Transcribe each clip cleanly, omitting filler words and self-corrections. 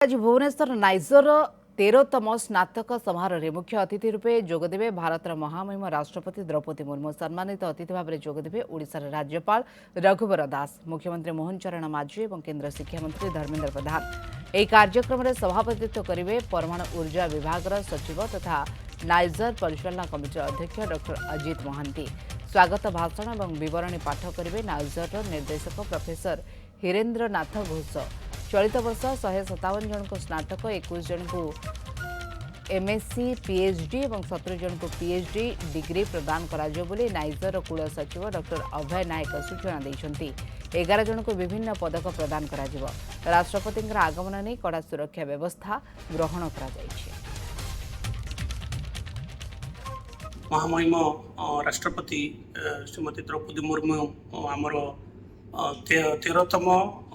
आज भुवनेश्वर नाइजर 13तम स्नातक समारोह मुख्य अतिथि रूपे जोगदेवे भारतर महामहिम राष्ट्रपति द्रौपदी मुर्मू। सम्मानित अतिथि भाव में जोगदेवे ओडिशार राज्यपाल रघुवर दास, मुख्यमंत्री मोहन चरण माझी और केंद्र शिक्षा मंत्री धर्मेंद्र प्रधान। ଏହି କାର୍ଯ୍ୟକ୍ରମରେ ସଭାପତିତ୍ୱ କରିବେ ପରମାଣୁ ऊर्जा विभाग सचिव तथा नाइजर परिचालना कमिटर अध्यक्ष डॉ अजित महांती। स्वागत भाषण और विवरणी पाठ करेंगे नाइजर निर्देशक प्रोफेसर हिरेन्द्र नाथ घोष। चलित वर्ष 157 जन को स्नातक, 21 जन को एमएससी पीएचडी और 17 जन को पीएचडी डिग्री प्रदान करा नाइजर कुल सचिव डॉ अभय नायक सूचना देते। 11 जन को विभिन्न पदक प्रदान करा। राष्ट्रपति आगमन नहीं कड़ा सुरक्षा व्यवस्था ग्रहण करा। महामहिम राष्ट्रपति श्रीमती द्रौपदी मुर्मू आमर 13तम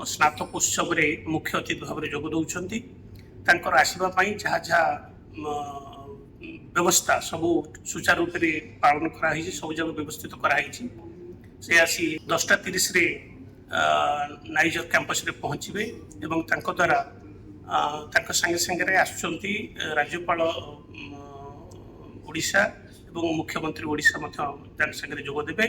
स्नातकोत्सव मुख्य अतिथि भाव में जोग दौरान आसवाई जहाँ जहाँ व्यवस्था सबू सुचारू रूप से पालन कराई सब जगह व्यवस्थित कराई से आसी 10:30 नाइजर कैंपस रे पहुँचे एवं द्वारा संगे संगे आसुचंती राज्यपाल ओडिशा एवं मुख्यमंत्री ओडिशा संगे जोगदेवे।